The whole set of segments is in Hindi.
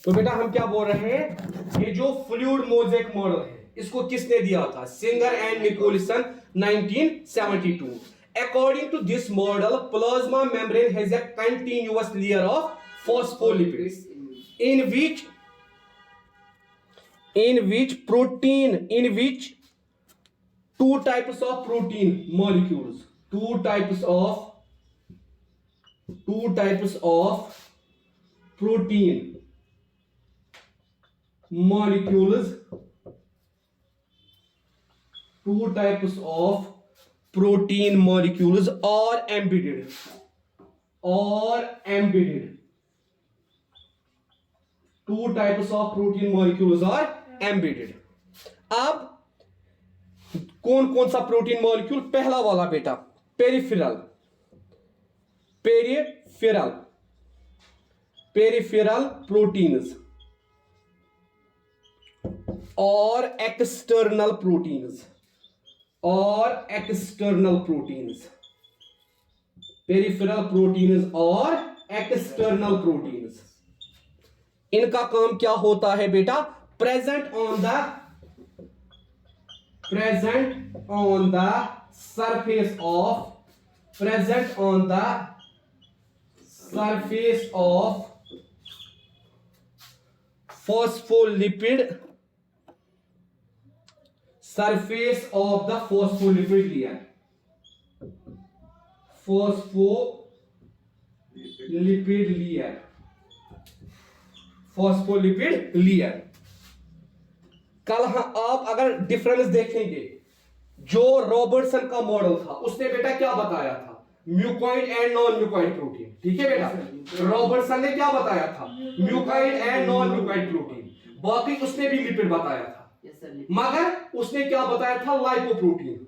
तो बेटा हम क्या बोल रहे हैं, ये जो फ्लूइड मोज़ेक मॉडल है इसको किसने दिया था, Singer and Nicolson 1972। According to this model, plasma membrane has a continuous layer of phospholipids in which two types of protein molecules protein molecules two types of protein molecules are embedded two types of protein molecules are embedded। अब कौन कौन सा प्रोटीन मॉलिक्यूल, पहला वाला बेटा पेरिफेरल प्रोटीन्स और एक्सटर्नल प्रोटीन्स पेरिफेरल प्रोटीन्स और एक्सटर्नल प्रोटीन्स, इनका काम क्या होता है बेटा, present on the surface of phospholipid layer, phospholipid layer। कल आप अगर डिफरेंस देखेंगे, जो रॉबर्टसन का मॉडल था उसने बेटा क्या बताया था, mucoid and non mucoid protein, ठीक है बेटा। रॉबर्टसन ने क्या बताया था, mucoid and non mucoid protein. बाकी उसने भी लिपिड बताया था, मगर उसने क्या बताया था, लाइपोप्रोटीन।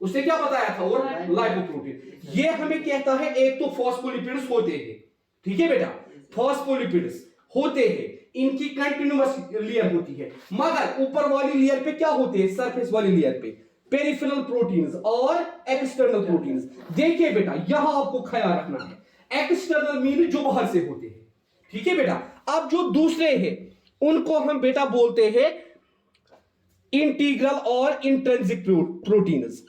उसने क्या बताया था, और लाइपोप्रोटीन। ये हमें कहता है एक तो फॉस्फोलिपिड्स होते हैं, ठीक है बेटा, फॉस्फोलिपिड्स होते हैं, इनकी कंटिन्यूअस लेयर होती है, मगर ऊपर वाली लेयर पे क्या होते हैं, सरफेस वाली लेयर पे पेरिफेरल प्रोटीन्स और एक्सटर्नल प्रोटीन्स। देखिए बेटा यहां आपको ख्याल रखना है, एक्सटर्नल मीन जो बाहर से होते हैं, ठीक है बेटा। अब जो दूसरे हैं उनको हम बेटा बोलते हैं इंटीग्रल और इंट्रिंसिक प्रोटीन्स,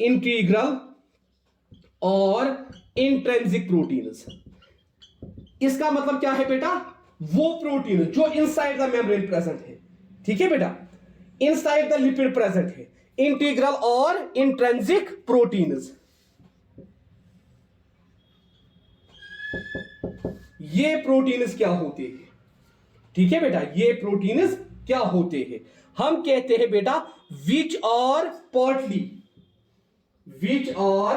इसका मतलब क्या है बेटा, वो प्रोटीन जो इनसाइड द मेम्ब्रेन प्रेजेंट है, ठीक है बेटा, इनसाइड द लिपिड प्रेजेंट है, इंटीग्रल और इंट्रिंसिक प्रोटीन्स। ये प्रोटीन्स क्या होते हैं, ठीक है बेटा, ये प्रोटीन्स क्या होते हैं, हम कहते हैं बेटा which are partly or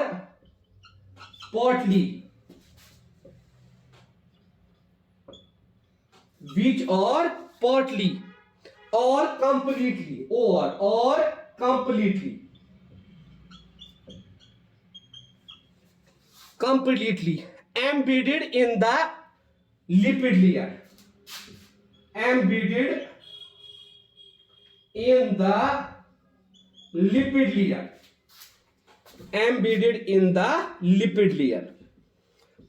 completely embedded in the lipid layer,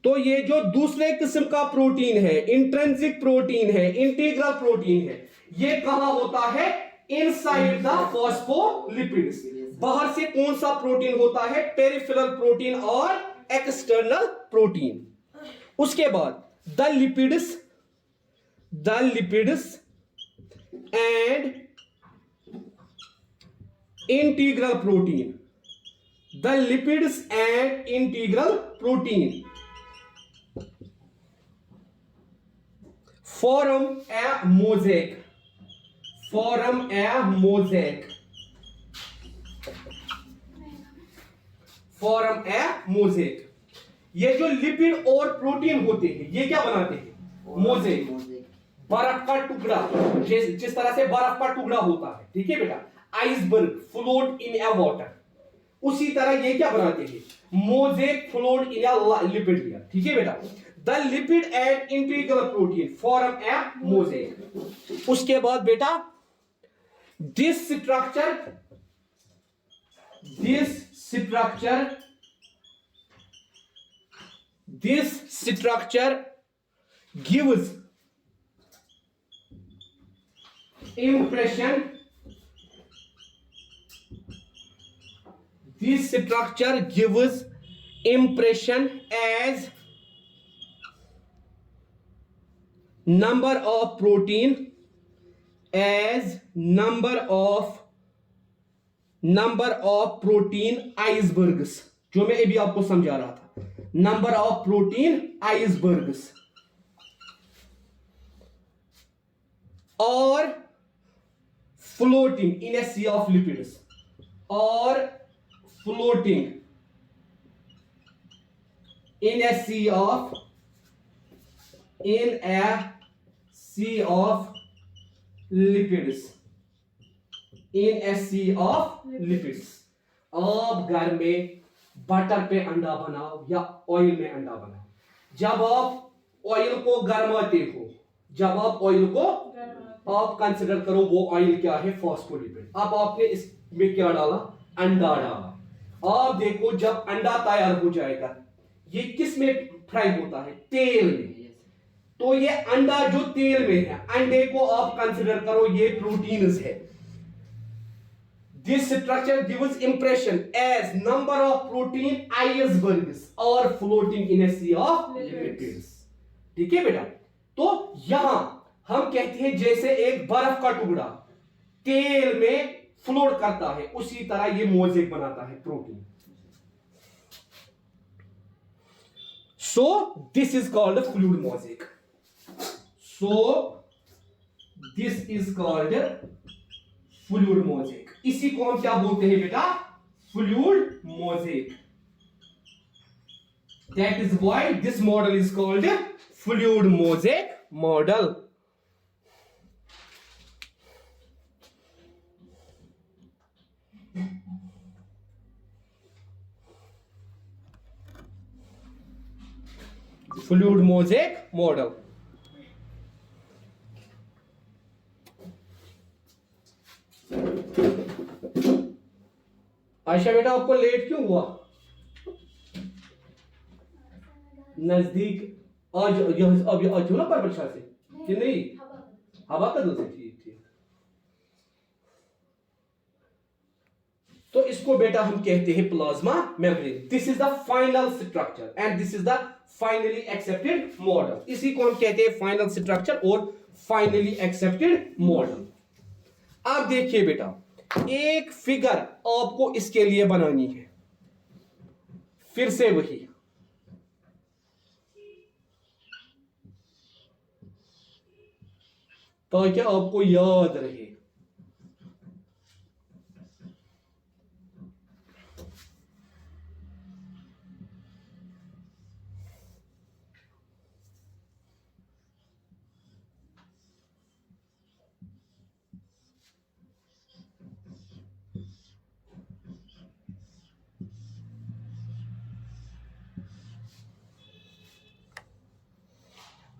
तो ये जो दूसरे किस्म का प्रोटीन है, इंट्रिंसिक प्रोटीन है, इंटीग्रल प्रोटीन है, ये कहां होता है, इनसाइड द फॉस्फोलिपिड्स। बाहर से कौन सा प्रोटीन होता है, पेरिफेरल प्रोटीन और एक्सटर्नल प्रोटीन। उसके बाद the lipids and integral protein, form a mosaic, ये जो लिपिड और प्रोटीन होते हैं ये क्या बनाते हैं, मोज़ेक। बर्फ का टुकड़ा, जिस तरह से बर्फ का टुकड़ा होता है, ठीक है बेटा, iceberg float in A water, उसी तरह ये क्या बनाते हैं, mosaic float in A lipid layer, ठीक है बेटा। The lipid and integral protein form A mosaic. उसके बाद बेटा this structure gives impression, this structure gives impression as number of protein, as number of protein icebergs, जो मैं अभी आपको समझा रहा था, number of protein icebergs, or floating in a sea of lipids, or floating in a sea of lipids, in a sea of lipids. आप घर में बटर पे अंडा बनाओ या ऑयल में अंडा बनाओ, जब आप ऑयल को गरमाते हो, जब आप ऑयल को आप कंसिडर करो वो ऑयल क्या है, फॉस्फोलिपिड। अब आपने इसमें क्या डाला, अंडा डाला। आप देखो जब अंडा तैयार हो जाएगा, ये किस में फ्राई होता है, तेल में। तो ये अंडा जो तेल में है, अंडे को आप कंसिडर करो ये प्रोटीन्स है। This structure gives impression as number of protein icebergs or floating in a sea of lipids। ठीक है बेटा, तो यहां हम कहते हैं जैसे एक बर्फ का टुकड़ा तेल में फ्लोट करता है, उसी तरह ये मोज़ेक बनाता है protein. So this is called a fluid mosaic. So this is called fluid mosaic. इसी को हम क्या बोलते हैं बेटा, fluid mosaic. That is why this model is called fluid mosaic model. Fluid mosaic model. Ayesha बेटा आपको लेट क्यों हुआ, नजदीक आज अब आज ना पर वर्षा से कि नहीं, हवा का दल से, ठीक ठीक। तो इसको बेटा हम कहते हैं plasma membrane. This is the final structure and this is the finally accepted model. इसी को हम कहते हैं फाइनल स्ट्रक्चर और फाइनली एक्सेप्टेड मॉडल। अब देखिए बेटा, एक फिगर आपको इसके लिए बनानी है, फिर से वही, ताकि आपको याद रहे।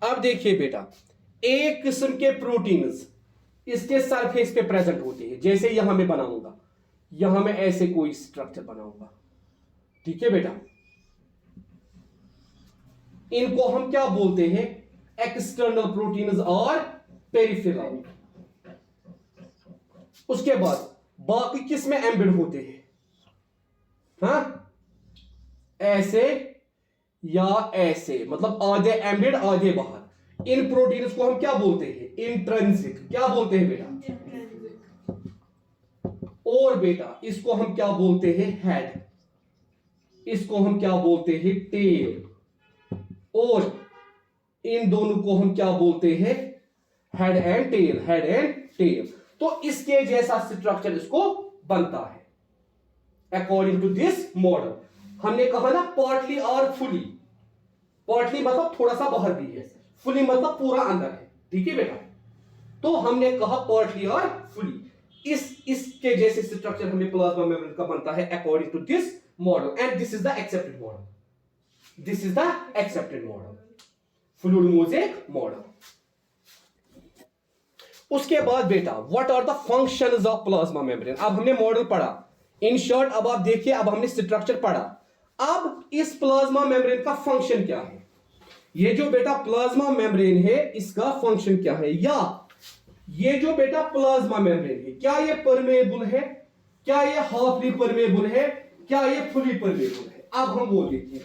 अब देखिए बेटा, एक किस्म के प्रोटीन्स इसके सरफेस पे प्रेजेंट होते हैं, जैसे यहां मैं बनाऊंगा, यहां मैं ऐसे कोई स्ट्रक्चर बनाऊंगा, ठीक है बेटा। इनको हम क्या बोलते हैं, एक्सटर्नल प्रोटीन्स और पेरिफेरल। उसके बाद बाकी किस में एम्बेड होते हैं, हाँ, ऐसे या ऐसे, मतलब आधे एम्बेड आधे बाहर। इन प्रोटीन्स को हम क्या बोलते हैं, इंट्रिंसिक। क्या बोलते हैं बेटा, और बेटा इसको हम क्या बोलते हैं, हेड। इसको हम क्या बोलते हैं, टेल। और इन दोनों को हम क्या बोलते हैं, head and tail, head and tail. तो इसके जैसा स्ट्रक्चर इसको बनता है अकॉर्डिंग टू दिस मॉडल। हमने कहा ना पार्टली और फुली, पार्टली मतलब थोड़ा सा बाहर भी है, फुली मतलब पूरा अंदर है, ठीक है बेटा। तो हमने कहा पार्टली और फुली। इसके जैसे स्ट्रक्चर हमें प्लाज्मा मेम्ब्रेन का बनता है according to this model and this is the accepted model. This is the accepted model, fluid mosaic model. उसके बाद बेटा what are the functions of plasma membrane. अब हमने मॉडल पढ़ा, इन शॉर्ट अब आप देखिए, अब हमने स्ट्रक्चर पढ़ा। अब इस प्लाज्मा मेम्ब्रेन का फंक्शन क्या है, ये जो बेटा प्लाज्मा मेम्ब्रेन है इसका फंक्शन क्या है, या ये जो बेटा प्लाज्मा मेम्ब्रेन है, क्या ये परमेबल है, क्या ये हाफली परमेबल है, क्या ये फुली परमेबल है? अब हम वो देखेंगे।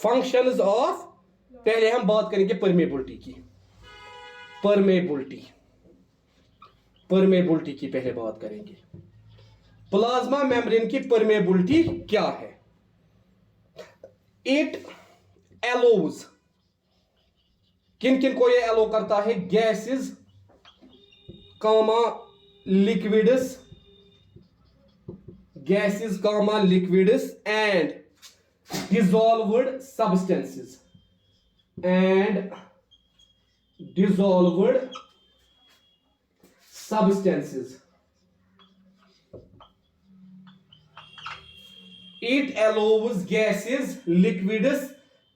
फंक्शंस ऑफ, पहले हम बात करेंगे परमेबिलिटी की। परमेबिलिटी की पहले बात करेंगे। प्लाज्मा मेम्ब्रेन की परमेबिलिटी क्या है? इट एलोज, किन किन को ये एलो करता है? Gases comma liquids, gases comma liquids and dissolved substances and dissolved substances. It allows gases, liquids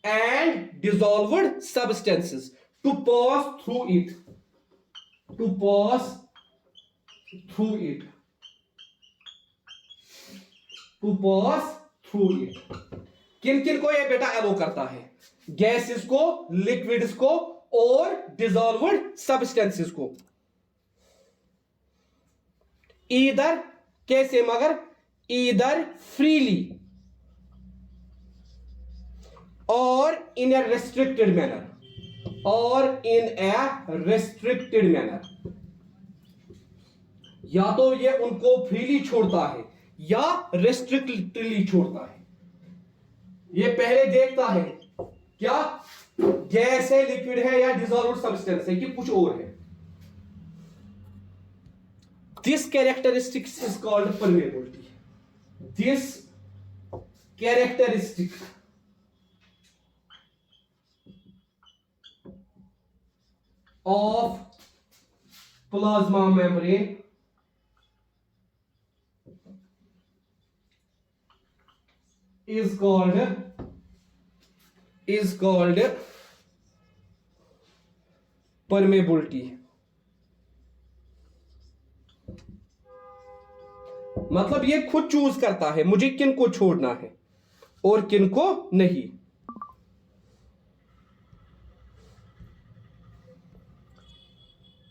and dissolved substances to pass through it, to pass through it, to pass through it. किन किन को ये बेटा एलो करता है? गैसेस को, लिक्विड्स को और डिसॉल्व्ड सब्सटेंसेस को। ईदर, कैसे मगर? ईदर फ्रीली और इन ए रेस्ट्रिक्टेड मैनर, और इन ए रेस्ट्रिक्टेड मैनर। या तो ये उनको फ्रीली छोड़ता है या रेस्ट्रिक्टेडली छोड़ता है। ये पहले देखता है क्या गैस है, लिक्विड है या डिसॉल्व्ड सब्सटेंस है कि कुछ और है। This characteristics is called permeability. This characteristic of plasma membrane is called permeability। मतलब ये खुद चूज करता है मुझे किन को छोड़ना है और किन को नहीं।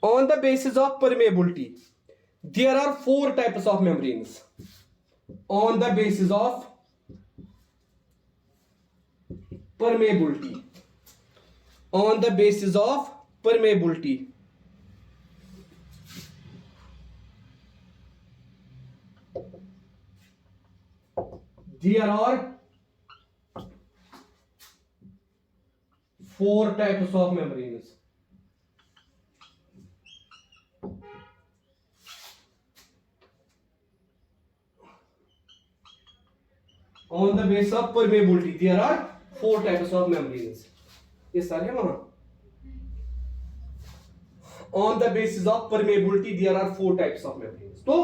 On the basis of permeability, there are 4 types of membranes. On the basis of permeability, on the basis of permeability, there are 4 types of membranes. On the basis of permeability, there are 4 types of membranes. ये सारे वहां। On the basis of permeability, there are 4 types of membranes. तो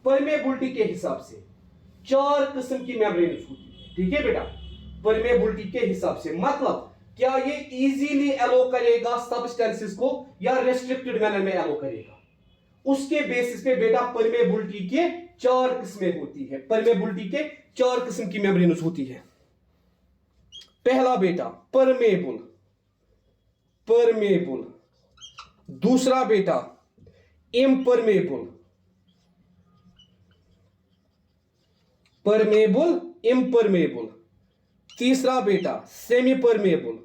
permeability के हिसाब से 4 किस्म की membranes होती है। ठीक है बेटा, permeability के हिसाब से मतलब क्या ये इजीली एलो करेगा सब्सटेंसेस को या रेस्ट्रिक्टेड मैनर में एलो करेगा, उसके बेसिस पे बेटा परमेबिलिटी के 4 किस्में होती है। परमेबिलिटी के 4 किस्म की मेम्ब्रेन्स होती है। पहला बेटा परमेबल, परमेबल। दूसरा बेटा इम्परमेबल, परमेबल इम्परमेबल। तीसरा बेटा सेमी परमेबल,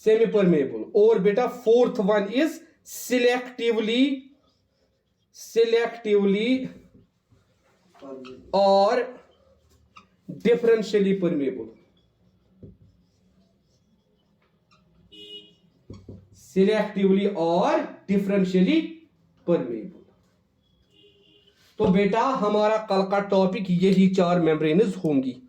सेमी परमेबल। और बेटा fourth one is selectively, selectively और डिफरेंशियली परमेबल, सिलेक्टिवली और डिफरेंशियली परमेबल। तो बेटा हमारा कल का टॉपिक यही 4 मेम्ब्रेन्स होंगी।